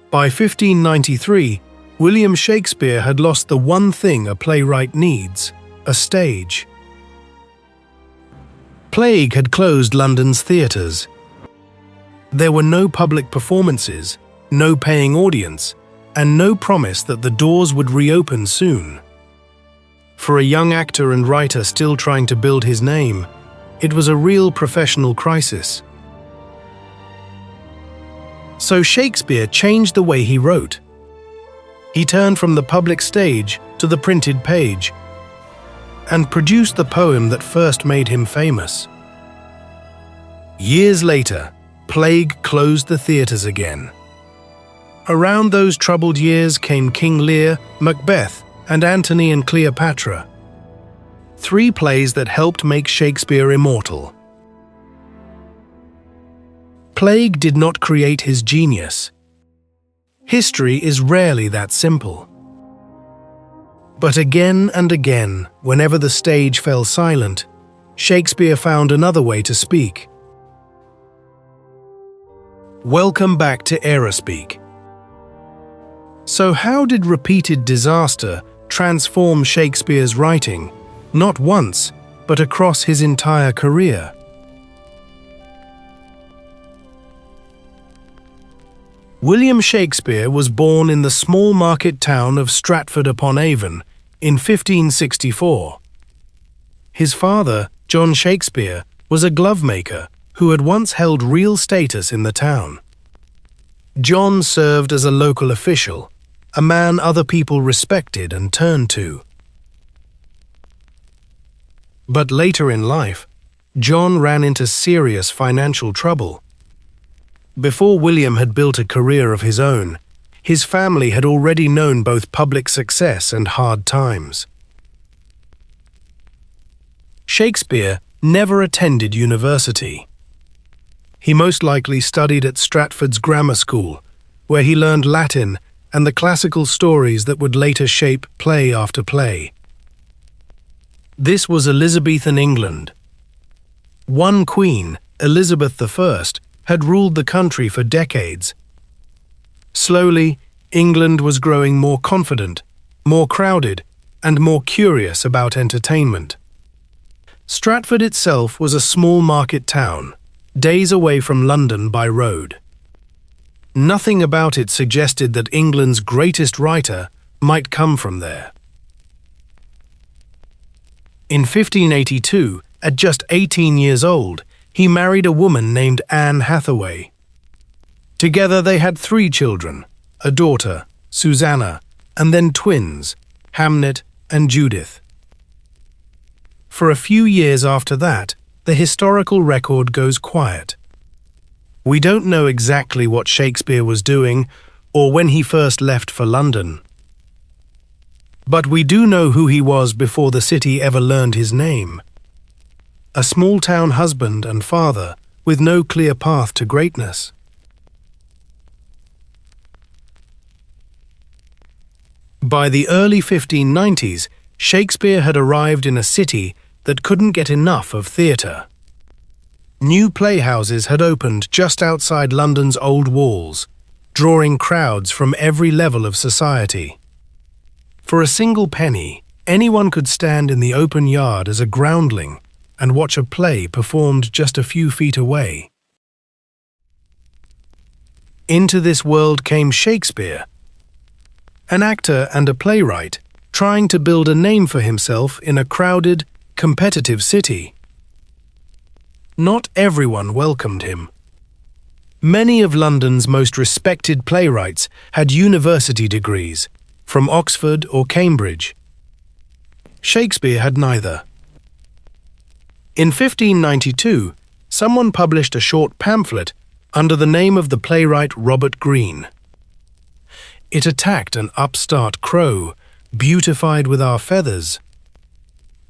By 1593, William Shakespeare had lost the one thing a playwright needs: a stage. Plague had closed London's theatres. There were no public performances, no paying audience, and no promise that the doors would reopen soon. For a young actor and writer still trying to build his name, it was a real professional crisis. So Shakespeare changed the way he wrote. He turned from the public stage to the printed page and produced the poem that first made him famous. Years later, Plague closed the theatres again. Around those troubled years came King Lear, Macbeth, and Antony and Cleopatra, 3 plays that helped make Shakespeare immortal. Plague did not create his genius. History is rarely that simple. But again and again, whenever the stage fell silent, Shakespeare found another way to speak. Welcome back to EraSpeak. So how did repeated disaster transform Shakespeare's writing, not once, but across his entire career? William Shakespeare was born in the small market town of Stratford-upon-Avon in 1564. His father, John Shakespeare, was a glovemaker who had once held real status in the town. John served as a local official, a man other people respected and turned to. But later in life, John ran into serious financial trouble. Before William had built a career of his own, his family had already known both public success and hard times. Shakespeare never attended university. He most likely studied at Stratford's grammar school, where he learned Latin and the classical stories that would later shape play after play. This was Elizabethan England. One queen, Elizabeth I, had ruled the country for decades. Slowly, England was growing more confident, more crowded, and more curious about entertainment. Stratford itself was a small market town, days away from London by road. Nothing about it suggested that England's greatest writer might come from there. In 1582, at just 18 years old, he married a woman named Anne Hathaway. Together they had 3 children, a daughter, Susanna, and then twins, Hamnet and Judith. For a few years after that, the historical record goes quiet. We don't know exactly what Shakespeare was doing or when he first left for London. But we do know who he was before the city ever learned his name. A small-town husband and father with no clear path to greatness. By the early 1590s, Shakespeare had arrived in a city that couldn't get enough of theatre. New playhouses had opened just outside London's old walls, drawing crowds from every level of society. For a single penny, anyone could stand in the open yard as a groundling and watch a play performed just a few feet away. Into this world came Shakespeare, an actor and a playwright trying to build a name for himself in a crowded, competitive city. Not everyone welcomed him. Many of London's most respected playwrights had university degrees, from Oxford or Cambridge. Shakespeare had neither. In 1592, someone published a short pamphlet under the name of the playwright Robert Greene. It attacked an upstart crow, beautified with our feathers.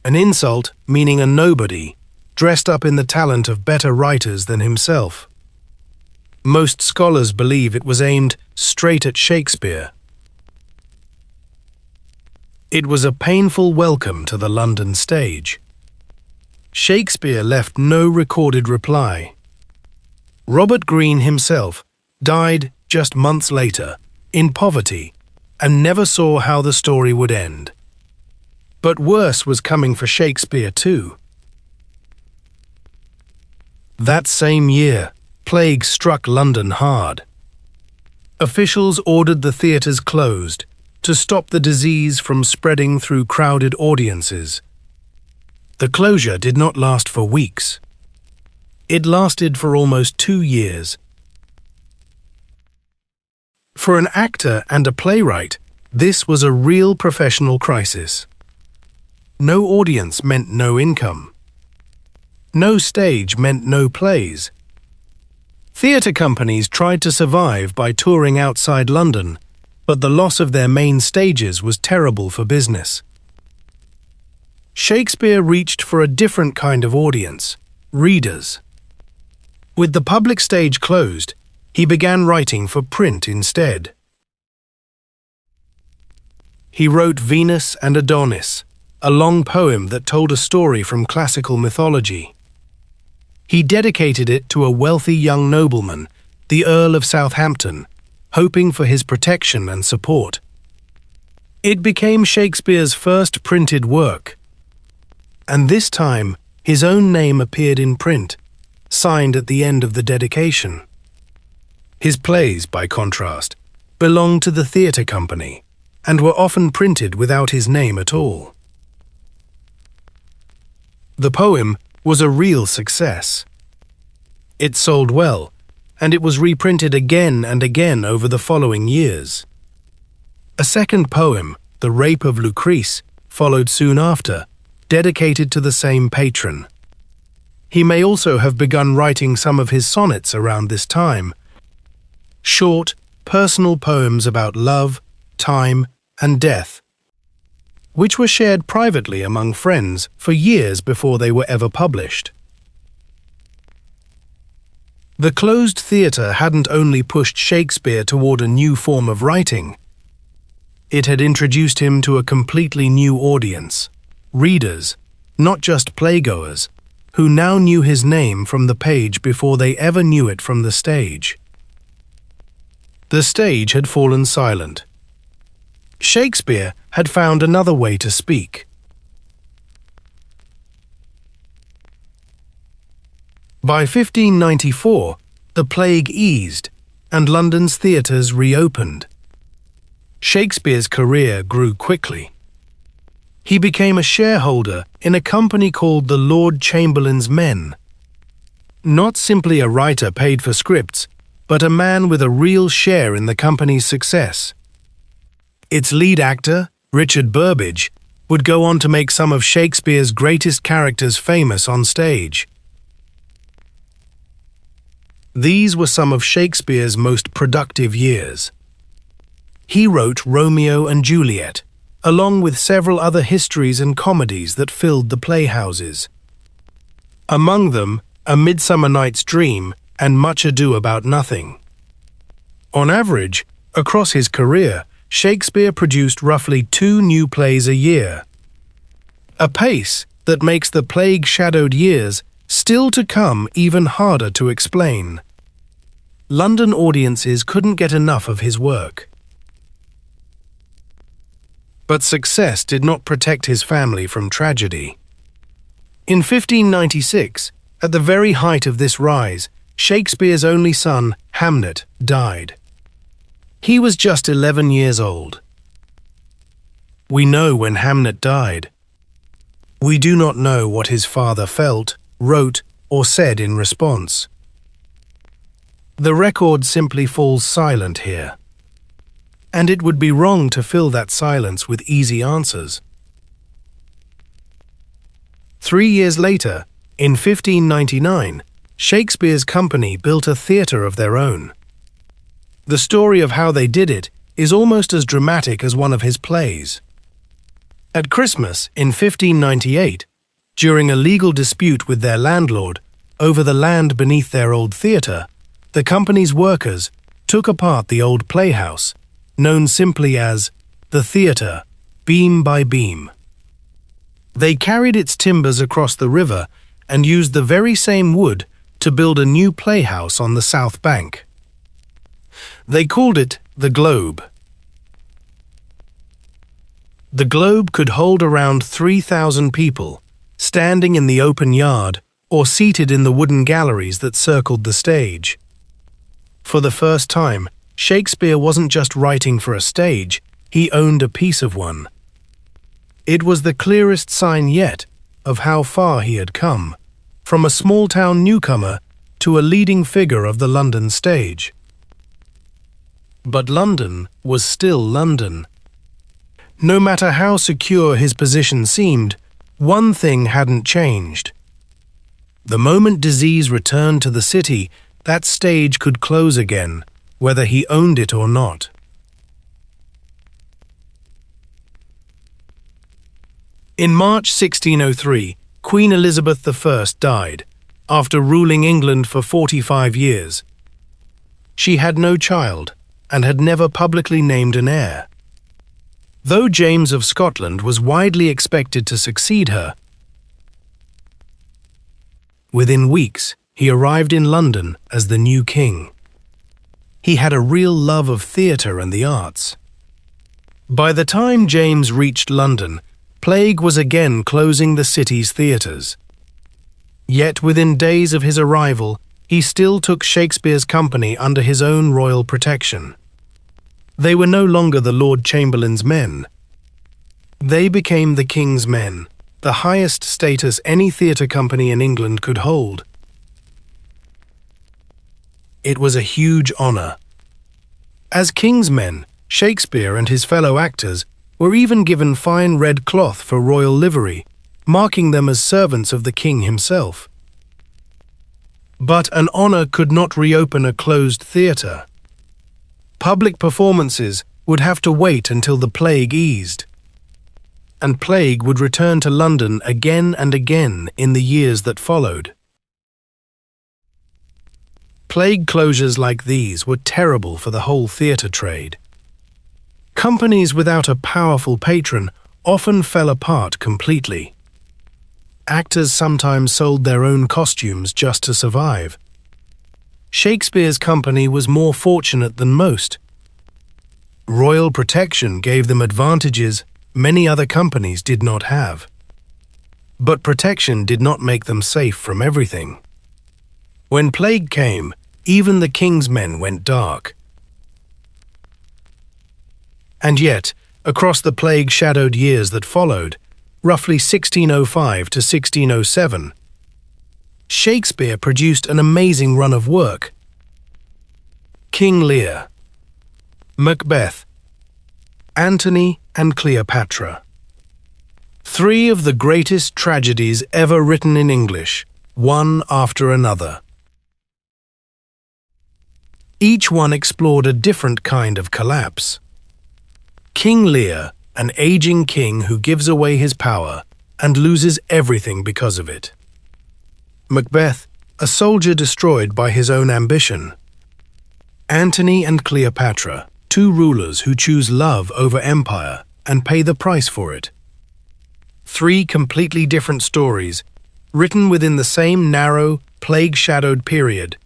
An insult meaning a nobody, dressed up in the talent of better writers than himself. Most scholars believe it was aimed straight at Shakespeare. It was a painful welcome to the London stage. Shakespeare left no recorded reply. Robert Greene himself died just months later, in poverty, and never saw how the story would end. But worse was coming for Shakespeare too. That same year, plague struck London hard. Officials ordered the theatres closed to stop the disease from spreading through crowded audiences. The closure did not last for weeks. It lasted for almost 2 years. For an actor and a playwright, this was a real professional crisis. No audience meant no income. No stage meant no plays. Theatre companies tried to survive by touring outside London, but the loss of their main stages was terrible for business. Shakespeare reached for a different kind of audience, readers. With the public stage closed, he began writing for print instead. He wrote Venus and Adonis, a long poem that told a story from classical mythology. He dedicated it to a wealthy young nobleman, the Earl of Southampton, hoping for his protection and support. It became Shakespeare's first printed work, and this time his own name appeared in print, signed at the end of the dedication. His plays, by contrast, belonged to the theatre company and were often printed without his name at all. The poem was a real success. It sold well, and it was reprinted again and again over the following years. A second poem, The Rape of Lucrece, followed soon after, dedicated to the same patron. He may also have begun writing some of his sonnets around this time. Short, personal poems about love, time, and death, which were shared privately among friends for years before they were ever published. The closed theatre hadn't only pushed Shakespeare toward a new form of writing. It had introduced him to a completely new audience, readers, not just playgoers, who now knew his name from the page before they ever knew it from the stage. The stage had fallen silent. Shakespeare had found another way to speak. By 1594, the plague eased, and London's theatres reopened. Shakespeare's career grew quickly. He became a shareholder in a company called the Lord Chamberlain's Men. Not simply a writer paid for scripts, but a man with a real share in the company's success. Its lead actor, Richard Burbage, would go on to make some of Shakespeare's greatest characters famous on stage. These were some of Shakespeare's most productive years. He wrote Romeo and Juliet, along with several other histories and comedies that filled the playhouses. Among them, A Midsummer Night's Dream and Much Ado About Nothing. On average, across his career, Shakespeare produced roughly 2 new plays a year. A pace that makes the plague-shadowed years still to come even harder to explain. London audiences couldn't get enough of his work. But success did not protect his family from tragedy. In 1596, at the very height of this rise, Shakespeare's only son, Hamnet, died. He was just 11 years old. We know when Hamnet died. We do not know what his father felt, wrote, or said in response. The record simply falls silent here. And it would be wrong to fill that silence with easy answers. 3 years later, in 1599, Shakespeare's company built a theatre of their own. The story of how they did it is almost as dramatic as one of his plays. At Christmas in 1598, during a legal dispute with their landlord over the land beneath their old theatre, the company's workers took apart the old playhouse, known simply as the theatre, beam by beam. They carried its timbers across the river and used the very same wood to build a new playhouse on the south bank. They called it the Globe. The Globe could hold around 3,000 people, standing in the open yard or seated in the wooden galleries that circled the stage. For the first time, Shakespeare wasn't just writing for a stage, he owned a piece of one. It was the clearest sign yet of how far he had come, from a small-town newcomer to a leading figure of the London stage. But London was still London. No matter how secure his position seemed, one thing hadn't changed. The moment disease returned to the city, that stage could close again, whether he owned it or not. In March 1603, Queen Elizabeth I died, after ruling England for 45 years. She had no child, and had never publicly named an heir. Though James of Scotland was widely expected to succeed her, within weeks he arrived in London as the new king. He had a real love of theatre and the arts. By the time James reached London, plague was again closing the city's theatres. Yet within days of his arrival, he still took Shakespeare's company under his own royal protection. They were no longer the Lord Chamberlain's men. They became the King's men, the highest status any theatre company in England could hold. It was a huge honour. As King's men, Shakespeare and his fellow actors were even given fine red cloth for royal livery, marking them as servants of the king himself. But an honour could not reopen a closed theatre. Public performances would have to wait until the plague eased. And plague would return to London again and again in the years that followed. Plague closures like these were terrible for the whole theatre trade. Companies without a powerful patron often fell apart completely. Actors sometimes sold their own costumes just to survive. Shakespeare's company was more fortunate than most. Royal protection gave them advantages many other companies did not have. But protection did not make them safe from everything. When plague came, even the king's men went dark. And yet, across the plague-shadowed years that followed, roughly 1605 to 1607, Shakespeare produced an amazing run of work. King Lear, Macbeth, Antony and Cleopatra. Three of the greatest tragedies ever written in English, one after another. Each one explored a different kind of collapse. King Lear, an aging king who gives away his power and loses everything because of it. Macbeth, a soldier destroyed by his own ambition. Antony and Cleopatra, two rulers who choose love over empire and pay the price for it. Three completely different stories, written within the same narrow, plague-shadowed period.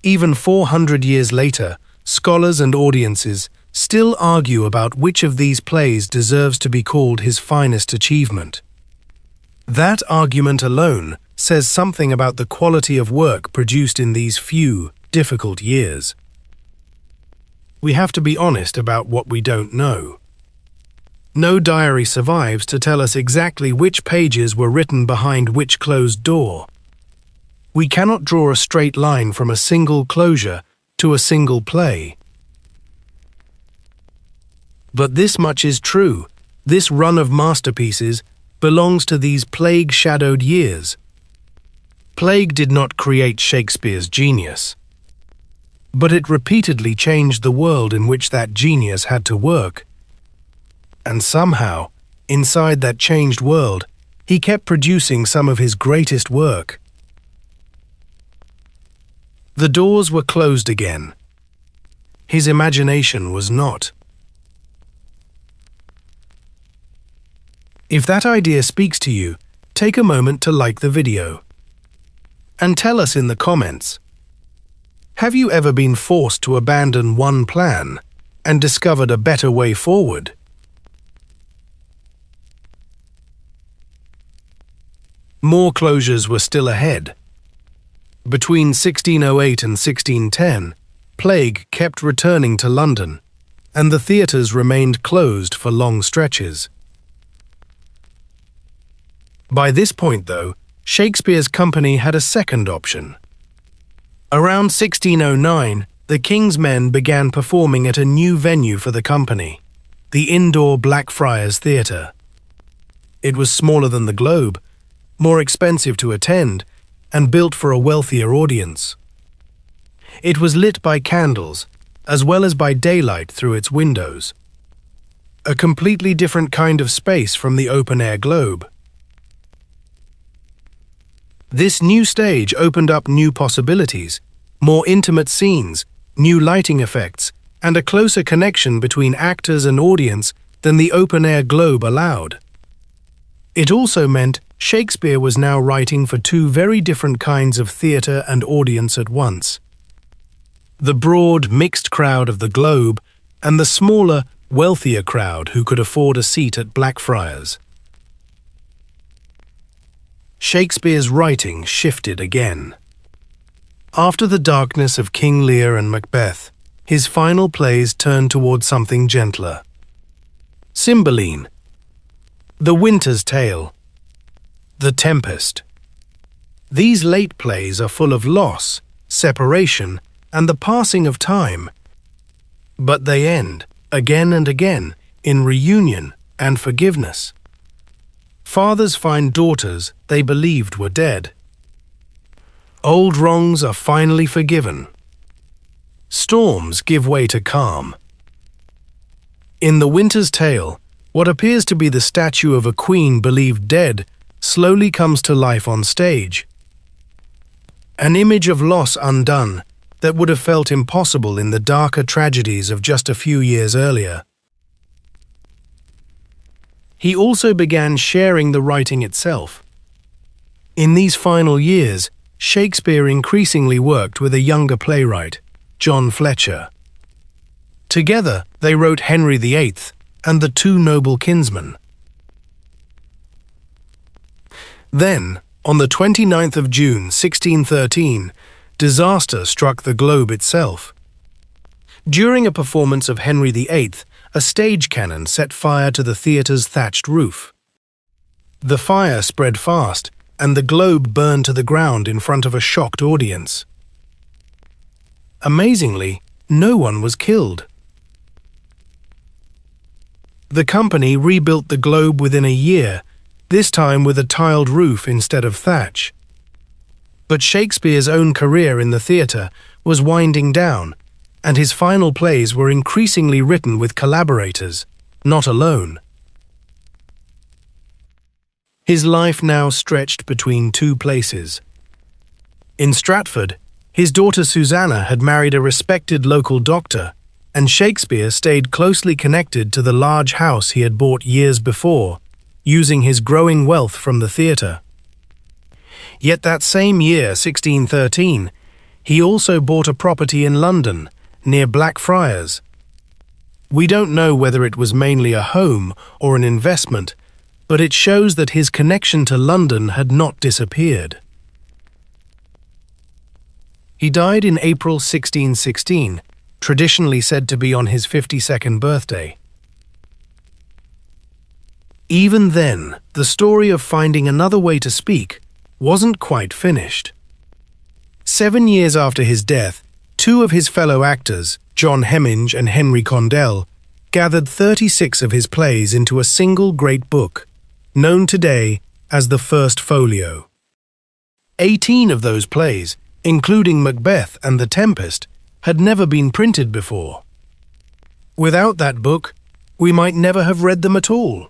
Even 400 years later, scholars and audiences still argue about which of these plays deserves to be called his finest achievement. That argument alone says something about the quality of work produced in these few, difficult years. We have to be honest about what we don't know. No diary survives to tell us exactly which pages were written behind which closed door. We cannot draw a straight line from a single closure to a single play. But this much is true: this run of masterpieces belongs to these plague-shadowed years. Plague did not create Shakespeare's genius, but it repeatedly changed the world in which that genius had to work. And somehow, inside that changed world, he kept producing some of his greatest work. The doors were closed again. His imagination was not. If that idea speaks to you, take a moment to like the video. And tell us in the comments, Have you ever been forced to abandon one plan and discovered a better way forward? More closures were still ahead. Between 1608 and 1610, plague kept returning to London, and the theatres remained closed for long stretches. By this point, though, Shakespeare's company had a second option. Around 1609, the King's men began performing at a new venue for the company, the indoor Blackfriars Theatre. It was smaller than the Globe, more expensive to attend, and built for a wealthier audience. It was lit by candles, as well as by daylight through its windows. A completely different kind of space from the open-air Globe. This new stage opened up new possibilities, more intimate scenes, new lighting effects, and a closer connection between actors and audience than the open-air Globe allowed. It also meant Shakespeare was now writing for two very different kinds of theatre and audience at once. The broad, mixed crowd of the Globe and the smaller, wealthier crowd who could afford a seat at Blackfriars. Shakespeare's writing shifted again. After the darkness of King Lear and Macbeth, his final plays turned toward something gentler. Cymbeline, The Winter's Tale, The Tempest. These late plays are full of loss, separation, and the passing of time. But they end, again and again, in reunion and forgiveness. Fathers find daughters they believed were dead. Old wrongs are finally forgiven. Storms give way to calm. In The Winter's Tale, what appears to be the statue of a queen believed dead slowly comes to life on stage. An image of loss undone that would have felt impossible in the darker tragedies of just a few years earlier. He also began sharing the writing itself. In these final years, Shakespeare increasingly worked with a younger playwright, John Fletcher. Together, they wrote Henry VIII and The Two Noble Kinsmen. Then, on the 29th of June 1613, disaster struck the Globe itself. During a performance of Henry VIII, a stage cannon set fire to the theatre's thatched roof. The fire spread fast, and the Globe burned to the ground in front of a shocked audience. Amazingly, no one was killed. The company rebuilt the Globe within a year, this time with a tiled roof instead of thatch. But Shakespeare's own career in the theatre was winding down, and his final plays were increasingly written with collaborators, not alone. His life now stretched between two places. In Stratford, his daughter Susanna had married a respected local doctor, and Shakespeare stayed closely connected to the large house he had bought years before, using his growing wealth from the theatre. Yet that same year, 1613, he also bought a property in London, near Blackfriars. We don't know whether it was mainly a home or an investment, but it shows that his connection to London had not disappeared. He died in April 1616, traditionally said to be on his 52nd birthday. Even then, the story of finding another way to speak wasn't quite finished. 7 years after his death, two of his fellow actors, John Hemming and Henry Condell, gathered 36 of his plays into a single great book, known today as the First Folio. 18 of those plays, including Macbeth and The Tempest, had never been printed before. Without that book, we might never have read them at all.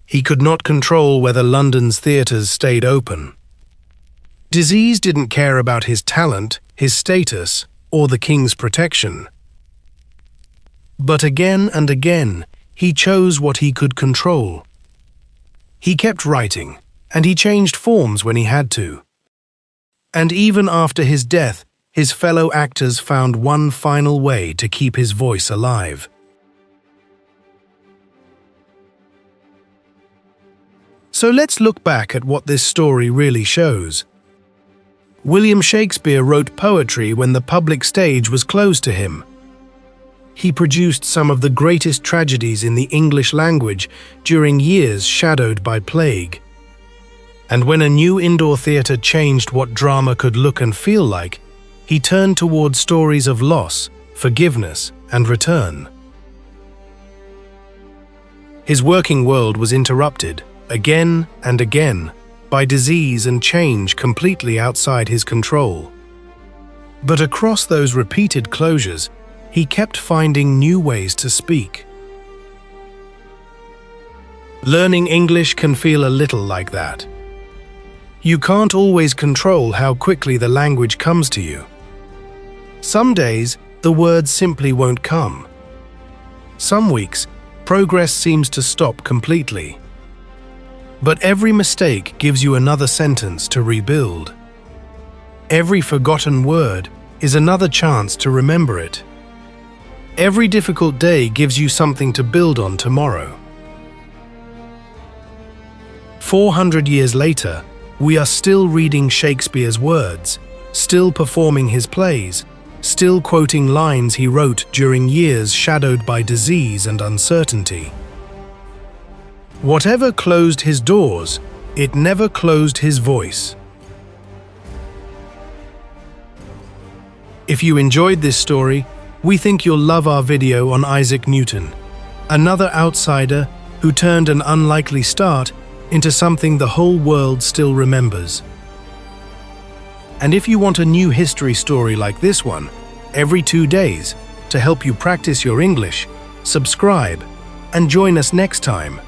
He could not control whether London's theatres stayed open. Disease didn't care about his talent, his status, or the king's protection. But again and again, he chose what he could control. He kept writing, and he changed forms when he had to. And even after his death, his fellow actors found one final way to keep his voice alive. So let's look back at what this story really shows. William Shakespeare wrote poetry when the public stage was closed to him. He produced some of the greatest tragedies in the English language during years shadowed by plague. And when a new indoor theatre changed what drama could look and feel like, he turned toward stories of loss, forgiveness, and return. His working world was interrupted, again and again, by disease and change completely outside his control. But across those repeated closures, he kept finding new ways to speak. Learning English can feel a little like that. You can't always control how quickly the language comes to you. Some days, the words simply won't come. Some weeks, progress seems to stop completely. But every mistake gives you another sentence to rebuild. Every forgotten word is another chance to remember it. Every difficult day gives you something to build on tomorrow. 400 years later, we are still reading Shakespeare's words, still performing his plays, still quoting lines he wrote during years shadowed by disease and uncertainty. Whatever closed his doors, it never closed his voice. If you enjoyed this story, we think you'll love our video on Isaac Newton, another outsider who turned an unlikely start into something the whole world still remembers. And if you want a new history story like this one, every 2 days, to help you practice your English, subscribe and join us next time.